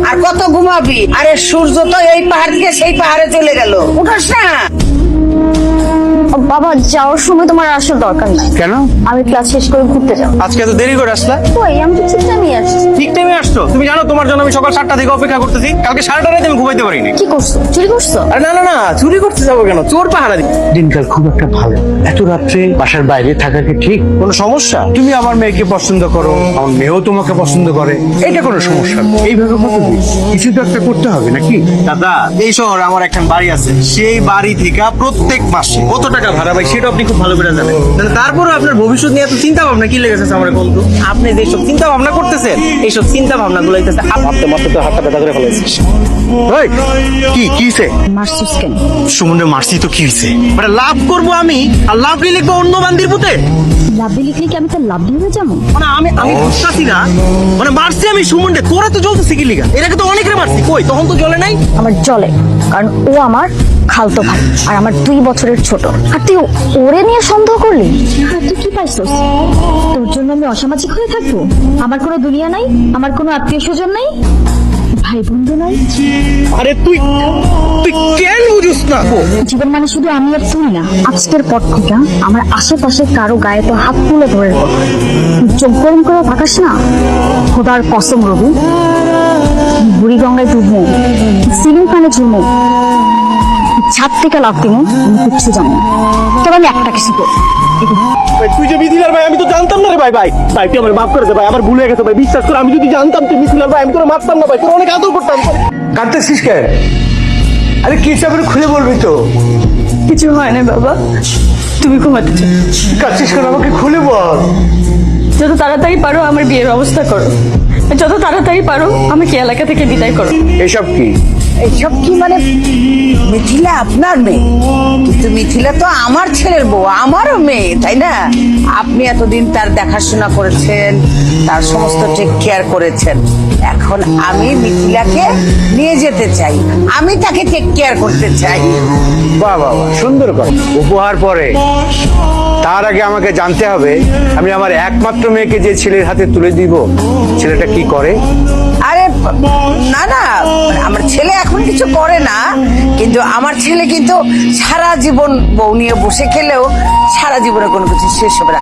আর কত ঘুমাবি? আরে সূর্য তো এই পাহাড় থেকে সেই পাহাড়ে চলে গেল, উঠাস না। বাবা, যাওয়ার সময় তোমার আসার দরকার নাই। কেন? আমি ক্লাস শেষ করে ঘুরতে যাবো। আজকে এত দেরি করে আসলা? কই, আমি তো ঠিক টাইমে আসছি। ঠিক টাইমে আসছো? তুমি জানো তোমার জন্য আমি সকাল 7টা থেকে অপেক্ষা করতেছি। কালকে 7টা রাতে আমি ঘুমাইতে পারিনি। কি করছো? চুরি করছো? আরে না না না, চুরি করতে যাবো কেন? চোর পাহারা দিই। দিনকাল খুব একটা ভালো। এত রাত্রে বাসার বাইরে থাকা কি ঠিক? কোনো সমস্যা? তুমি আমার মেয়েকে পছন্দ করো, আমার মেয়েও তোমাকে পছন্দ করে, এটা কোনো সমস্যা না। এইভাবে কতদিন? কিছু তো একটা করতে হবে নাকি? দাদা, এই শহরে আমার একটা বাড়ি আছে, সেই বাড়ি থেকে প্রত্যেক মাসে কত টাকা ভাড়া পাই সেটা আপনি খুব ভালো করে জানেন। তারপরে আপনার ভবিষ্যৎ নিয়ে এত চিন্তা ভাবনা কি লেগেছে আমার বন্ধু? আপনি যেসব চিন্তা ভাবনা করতেছেন, এইসব চিন্তা ভাবনা গুলো ভাবতে মাত্র তো হাতটা ব্যথা করে ফেলেছিস। কি মারছিস কেন? সুমনের মারছি তো কি হয়েছে? মানে লাভ করবো আমি, আর লাভ নিয়ে লিখবো অন্য বান্দির পুতে। লাভলি লিখলে কি আমি তো লাভ দিয়ে যাবো? মানে আমি বুঝতেছি না, মানে মারছি আমি সুমনরে, তোরা তো জ্বলতেছি কি লিগা? এর আগে তো অনেকের মারছি, কই তখন তো জ্বলে নাই। আমার জলে, কারণ ও আমার খালতো ভাই আর আমার 2 বছরের ছোট। আর তুই ওরে নিয়ে সন্দেহ করলি? আর তুই কি পাইছস? তোর জন্য আমি অসামাজিক হয়ে থাকবো? আমার কোনো দুনিয়া নাই, আমার কোনো আত্মীয় স্বজন নাই, ভাই বন্ধু নাই। আরে তুই কেন বুঝিস না? জীবন মানে শুধু আমি আর তুই না। আজকের পর থেকে আমার আশেপাশে কারো গায়ে তো হাত তুলে ধরে রাখবো। চোখ গরম করে থাকাস না। খোদার কসম রবি, বুড়ি গঙ্গায় ডুববো, সিলিং ফ্যানে ঝুমো, ছাদ থেকে লাফ দিবো, আমি কিচ্ছু জানি না। তবে আমি একটা কিছু করবো। তুই যে মিথিলার ভাই, আমি তো জানতাম না রে ভাই। ভাই তুই আমার মাফ করে দে ভাই, আমার ভুলে গেছে ভাই, বিশ্বাস কর। আমি যদি জানতাম তুই মিথিলার ভাই, আমি তোরা মারতাম না ভাই, তোর অনেক আদর করতাম। কাঁদতেছিস কেন? আরে কি চাপের খুলে বলবি তো। কিছু হয় না বাবা, তুমি ঘুমাতে চাও? কাঁদছিস কেন? আমাকে খুলে বল। যত তাড়াতাড়ি পারো আমার বিয়ের ব্যবস্থা করো, যত তাড়াতাড়ি পারো আমাকে এলাকা থেকে বিদায় করো। এসব কি? এইসব কি মানে? মিথিলা আপনার মেয়ে, কিন্তু মিথিলা তো আমার ছেলের বউ, আমারও মেয়ে, তাই না? আপনি এতদিন তার দেখাশোনা করেছেন, তার সমস্ত টেক কেয়ার করেছেন। এখন আমি মিথিলাকে নিয়ে যেতে চাই, আমি তাকে টেক কেয়ার করতে চাই। বাহ বাহ বাহ, সুন্দর কথা। উপহার পরে, তার আগে আমাকে জানতে হবে আমি আমার একমাত্র মেয়েকে যে ছেলের হাতে তুলে দিব, ছেলেটা কি করে। আরে না না, আমার ছেলে এখন কিছু করে না, কিন্তু আমার ছেলে কিন্তু সারা জীবন বউ নিয়ে বসে খেলেও সারা জীবনে কোনো কিছু শেষ হবে না।